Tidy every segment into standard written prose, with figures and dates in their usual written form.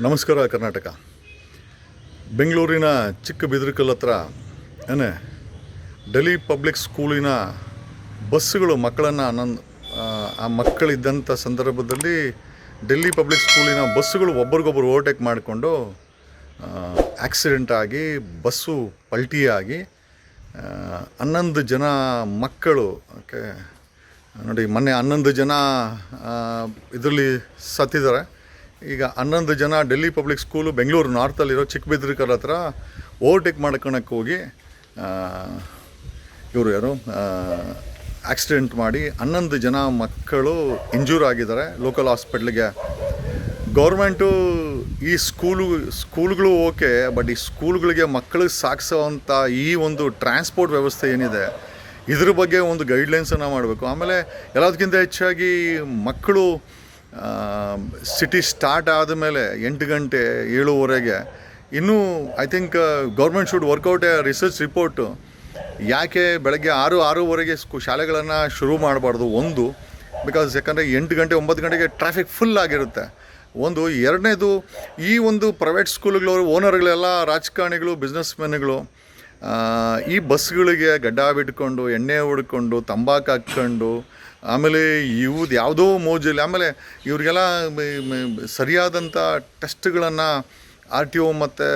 ನಮಸ್ಕಾರ ಕರ್ನಾಟಕ. ಬೆಂಗಳೂರಿನ ಚಿಕ್ಕ ಬಿದಿರುಕಲ್ಲು ಹತ್ರ ಡೆಲ್ಲಿ ಪಬ್ಲಿಕ್ ಸ್ಕೂಲಿನ ಬಸ್ಸುಗಳು ಮಕ್ಕಳನ್ನು ಆ ಮಕ್ಕಳಿದ್ದಂಥ ಸಂದರ್ಭದಲ್ಲಿ ಡೆಲ್ಲಿ ಪಬ್ಲಿಕ್ ಸ್ಕೂಲಿನ ಬಸ್ಸುಗಳು ಒಬ್ರಿಗೊಬ್ಬರು ಓವರ್ಟೇಕ್ ಮಾಡಿಕೊಂಡು ಆಕ್ಸಿಡೆಂಟ್ ಆಗಿ ಬಸ್ಸು ಪಲ್ಟಿಯಾಗಿ 11 ಜನ ಮಕ್ಕಳು ನೋಡಿ, ಮೊನ್ನೆ 11 ಜನ ಇದರಲ್ಲಿ ಸತ್ತಿದ್ದಾರೆ. ಈಗ 11 ಜನ ಡೆಲ್ಲಿ ಪಬ್ಲಿಕ್ ಸ್ಕೂಲು ಬೆಂಗಳೂರು ನಾರ್ತಲ್ಲಿರೋ ಚಿಕ್ಕ ಬಿದಿರುಕಲ್ಲು ಹತ್ರ ಓವರ್ಟೇಕ್ ಮಾಡ್ಕೊಳಕ್ಕೆ ಹೋಗಿ ಇವರು ಆಕ್ಸಿಡೆಂಟ್ ಮಾಡಿ 11 ಜನ ಮಕ್ಕಳು ಇಂಜೂರ್ ಆಗಿದ್ದಾರೆ. ಲೋಕಲ್ ಹಾಸ್ಪಿಟ್ಲಿಗೆ ಗೌರ್ಮೆಂಟು ಈ ಸ್ಕೂಲ್ಗಳು ಓಕೆ, ಬಟ್ ಈ ಸ್ಕೂಲ್ಗಳಿಗೆ ಮಕ್ಕಳಿಗೆ ಸಾಗಿಸೋವಂಥ ಈ ಒಂದು ಟ್ರಾನ್ಸ್ಪೋರ್ಟ್ ವ್ಯವಸ್ಥೆ ಏನಿದೆ ಇದ್ರ ಬಗ್ಗೆ ಒಂದು ಗೈಡ್ಲೈನ್ಸನ್ನು ಮಾಡಬೇಕು. ಆಮೇಲೆ ಎಲ್ಲದಕ್ಕಿಂತ ಹೆಚ್ಚಾಗಿ ಮಕ್ಕಳು ಸಿಟಿ ಸ್ಟಾರ್ಟ್ ಆದಮೇಲೆ 8 ಗಂಟೆ 7:15 ಇನ್ನೂ I think government should work out a research report. ಯಾಕೆ ಬೆಳಗ್ಗೆ 6-6:30 ಶಾಲೆಗಳನ್ನು ಶುರು ಮಾಡಬಾರ್ದು? ಒಂದು, ಬಿಕಾಸ್ ಯಾಕಂದರೆ 8 ಗಂಟೆ 9 ಗಂಟೆಗೆ ಟ್ರಾಫಿಕ್ ಫುಲ್ ಆಗಿರುತ್ತೆ. ಒಂದು. ಎರಡನೇದು, ಈ ಒಂದು ಪ್ರೈವೇಟ್ ಸ್ಕೂಲ್ಗಳವರು ಓನರ್ಗಳೆಲ್ಲ ರಾಜಕಾರಣಿಗಳು, ಬಿಸ್ನೆಸ್ ಮೆನ್ಗಳು ಈ ಬಸ್ಗಳಿಗೆ ಗಡ್ಡ ಬಿಟ್ಕೊಂಡು, ಎಣ್ಣೆ ಹೊಡ್ಕೊಂಡು, ತಂಬಾಕು ಹಾಕ್ಕೊಂಡು, ಆಮೇಲೆ ಇವ್ದು ಯಾವುದೋ ಮೋಜಲ್ಲಿ, ಆಮೇಲೆ ಇವ್ರಿಗೆಲ್ಲ ಸರಿಯಾದಂಥ ಟೆಸ್ಟ್ಗಳನ್ನು RTO ಮತ್ತು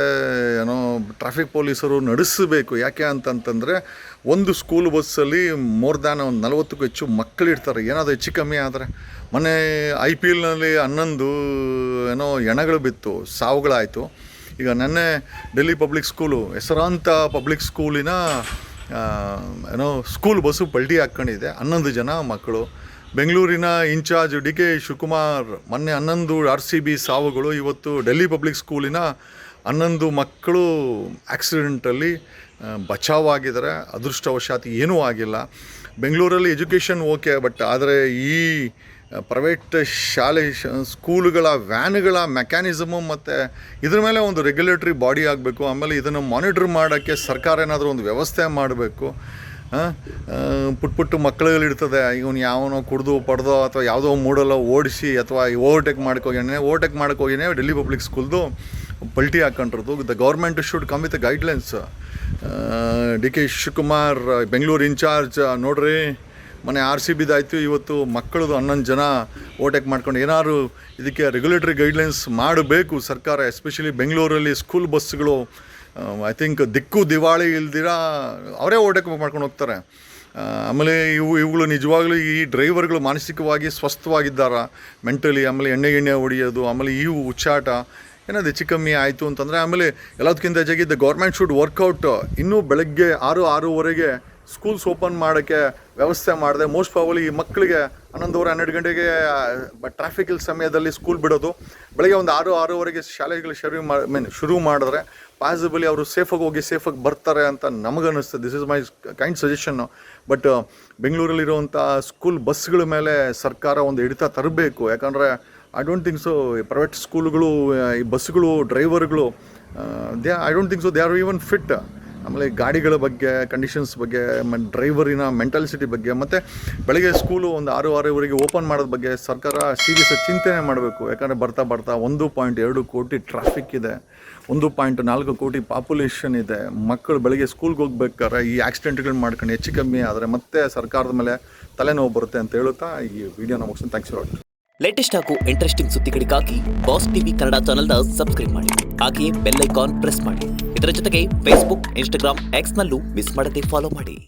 ಟ್ರಾಫಿಕ್ ಪೊಲೀಸರು ನಡೆಸಬೇಕು. ಯಾಕೆ ಅಂತಂತಂದರೆ ಒಂದು ಸ್ಕೂಲ್ ಬಸ್ಸಲ್ಲಿ ಮೋರ್ ದ್ಯಾನ್ ಒಂದು 40ಕ್ಕೂ ಹೆಚ್ಚು ಮಕ್ಕಳಿರ್ತಾರೆ. ಏನಾದರೂ ಹೆಚ್ಚು ಕಮ್ಮಿ ಆದರೆ, ಮೊನ್ನೆ IPLನಲ್ಲಿ 11 ಹೆಣಗಳು ಬಿತ್ತು, ಸಾವುಗಳಾಯಿತು. ಈಗ ನೆನ್ನೆ ಡೆಲ್ಲಿ ಪಬ್ಲಿಕ್ ಸ್ಕೂಲು, ಹೆಸರಾಂತ ಪಬ್ಲಿಕ್ ಸ್ಕೂಲಿನ ಸ್ಕೂಲ್ ಬಸ್ಸು ಪಲ್ಟಿ ಹಾಕ್ಕೊಂಡಿದೆ. 11 ಜನ ಮಕ್ಕಳು. ಬೆಂಗಳೂರಿನ ಇನ್ಚಾರ್ಜ್ DK ಶಿವಕುಮಾರ್ ಮೊನ್ನೆ 11 RCB ಸಾವುಗಳು. ಇವತ್ತು ಡೆಲ್ಲಿ ಪಬ್ಲಿಕ್ ಸ್ಕೂಲಿನ 11 ಮಕ್ಕಳು ಆಕ್ಸಿಡೆಂಟಲ್ಲಿ ಬಚಾವಾಗಿದ್ದಾರೆ. ಅದೃಷ್ಟವಶಾತ್ ಏನೂ ಆಗಿಲ್ಲ. ಬೆಂಗಳೂರಲ್ಲಿ ಎಜುಕೇಷನ್ ಓಕೆ, ಬಟ್ ಆದರೆ ಈ ಪ್ರೈವೇಟ್ ಶಾಲೆ ಸ್ಕೂಲುಗಳ ವ್ಯಾನುಗಳ ಮೆಕ್ಯಾನಿಸಮು ಮತ್ತು ಇದ್ರ ಮೇಲೆ ಒಂದು ರೆಗ್ಯುಲೇಟ್ರಿ ಬಾಡಿ ಆಗಬೇಕು. ಆಮೇಲೆ ಇದನ್ನು ಮಾನಿಟ್ರ್ ಮಾಡೋಕ್ಕೆ ಸರ್ಕಾರ ಏನಾದರೂ ಒಂದು ವ್ಯವಸ್ಥೆ ಮಾಡಬೇಕು. ಪುಟ್ಟು ಮಕ್ಕಳುಗಳಿರ್ತದೆ, ಇವನು ಯಾವನೋ ಕುಡ್ದು ಪಡೆದೋ ಅಥವಾ ಯಾವುದೋ ಮೂಡಲ್ಲ ಓಡಿಸಿ ಅಥವಾ ಓವರ್ಟೇಕ್ ಮಾಡೋಕ್ಕೋಗಿನೇ ಡೆಲ್ಲಿ ಪಬ್ಲಿಕ್ ಸ್ಕೂಲ್ದು ಪಲ್ಟಿ ಹಾಕೊಂಡಿರೋದು. The government should come with guidelines. DK Shivakumar Bengaluru incharge, ನೋಡ್ರಿ ಮೊನ್ನೆ RCBದಾಯಿತು, ಇವತ್ತು ಮಕ್ಕಳದು 11 ಜನ ಓವರ್ಟೇಕ್ ಮಾಡ್ಕೊಂಡು ಏನಾದ್ರು ಇದಕ್ಕೆ ರೆಗ್ಯುಲೇಟರಿ ಗೈಡ್ಲೈನ್ಸ್ ಮಾಡಬೇಕು ಸರ್ಕಾರ. ಎಸ್ಪೆಷಲಿ ಬೆಂಗಳೂರಲ್ಲಿ ಸ್ಕೂಲ್ ಬಸ್ಸುಗಳು ಐ ಥಿಂಕ್ ದಿಕ್ಕು ದಿವಾಳಿ ಇಲ್ದಿರ ಅವರೇ ಓವರ್ಟೇಕ್ ಮಾಡ್ಕೊಂಡು ಹೋಗ್ತಾರೆ. ಆಮೇಲೆ ಇವುಗಳು ನಿಜವಾಗ್ಲೂ ಈ ಡ್ರೈವರ್ಗಳು ಮಾನಸಿಕವಾಗಿ ಸ್ವಸ್ಥವಾಗಿದ್ದಾರಾ ಮೆಂಟಲಿ? ಆಮೇಲೆ ಎಣ್ಣೆ ಹೊಡೆಯೋದು, ಆಮೇಲೆ ಇವು ಹುಚ್ಚಾಟ ಏನಾದ್ರು ಹೆಚ್ಚು ಕಮ್ಮಿ ಆಯಿತು ಅಂತಂದರೆ, ಆಮೇಲೆ ಎಲ್ಲದಕ್ಕಿಂತ ಹೆಚ್ಚಾಗಿ ದ ಗೌರ್ಮೆಂಟ್ ಶುಡ್ ವರ್ಕೌಟ್. ಇನ್ನೂ ಬೆಳಗ್ಗೆ 6-6:30 ಸ್ಕೂಲ್ಸ್ ಓಪನ್ ಮಾಡೋಕ್ಕೆ ವ್ಯವಸ್ಥೆ ಮಾಡಿದೆ. ಮೋಸ್ಟ್ ಪ್ರಾಬಲಿ ಈ ಮಕ್ಕಳಿಗೆ 11-12 ಗಂಟೆಗೆ ಟ್ರಾಫಿಕ್ ಸಮಯದಲ್ಲಿ ಸ್ಕೂಲ್ ಬಿಡೋದು, ಬೆಳಗ್ಗೆ ಒಂದು 6-6:30 ಶಾಲೆಗಳು ಶುರು ಮಾಡಿದ್ರೆ ಪಾಸಿಬಲಿ ಅವರು ಸೇಫಾಗಿ ಹೋಗಿ ಸೇಫಾಗಿ ಬರ್ತಾರೆ ಅಂತ ನಮಗನ್ನಿಸ್ತದೆ. This is my kind suggestion. But ಬೆಂಗಳೂರಲ್ಲಿರುವಂಥ ಸ್ಕೂಲ್ ಬಸ್ಗಳ ಮೇಲೆ ಸರ್ಕಾರ ಒಂದು ಹಿಡಿತ ತರಬೇಕು. ಯಾಕಂದರೆ I don't think so private ಸ್ಕೂಲ್ಗಳು ಈ ಬಸ್ಸುಗಳು ಡ್ರೈವರ್ಗಳು I don't think so they are even fit. ಆಮೇಲೆ ಗಾಡಿಗಳ ಬಗ್ಗೆ, ಕಂಡೀಷನ್ಸ್ ಬಗ್ಗೆ, ಡ್ರೈವರಿನ ಮೆಂಟಾಲಿಟಿ ಬಗ್ಗೆ, ಮತ್ತು ಬೆಳಗ್ಗೆ ಸ್ಕೂಲು ಒಂದು 6-6:30 ಓಪನ್ ಮಾಡೋದ್ರ ಬಗ್ಗೆ ಸರ್ಕಾರ ಸೀರಿಯಸ್ ಚಿಂತನೆ ಮಾಡಬೇಕು. ಯಾಕಂದರೆ ಬರ್ತಾ 1.2 ಕೋಟಿ ಟ್ರಾಫಿಕ್ ಇದೆ, 1.4 ಕೋಟಿ ಪಾಪ್ಯುಲೇಷನ್ ಇದೆ. ಮಕ್ಕಳು ಬೆಳಗ್ಗೆ ಸ್ಕೂಲ್ಗೆ ಹೋಗ್ಬೇಕಾದ್ರೆ ಈ ಆಕ್ಸಿಡೆಂಟ್ಗಳು ಮಾಡ್ಕೊಂಡು ಹೆಚ್ಚು ಕಮ್ಮಿ ಆದರೆ ಮತ್ತೆ ಸರ್ಕಾರದ ಮೇಲೆ ತಲೆನೋವು ಬರುತ್ತೆ ಅಂತ ಹೇಳುತ್ತಾ ಈ ವಿಡಿಯೋನ ಮುಗಿಸ್ತೀನಿ. Thanks for watching. ಲೇಟೆಸ್ಟ್ ಹಾಗೂ ಇಂಟ್ರೆಸ್ಟಿಂಗ್ ಸುದ್ದಿಗಳಿಗಾಗಿ ಬಾಸ್ ಟಿವಿ ಕನ್ನಡ ಚಾನೆಲ್ನ ಸಬ್ಸ್ಕ್ರೈಬ್ ಮಾಡಿ. ಹಾಗೆಯೇ ಬೆಲ್ ಐಕಾನ್ ಪ್ರೆಸ್ ಮಾಡಿ. ಇದರ ಜೊತೆಗೆ ಫೇಸ್ಬುಕ್, ಇನ್ಸ್ಟಾಗ್ರಾಮ್, X ನಲ್ಲೂ ಮಿಸ್ ಮಾಡದೆ ಫಾಲೋ ಮಾಡಿ.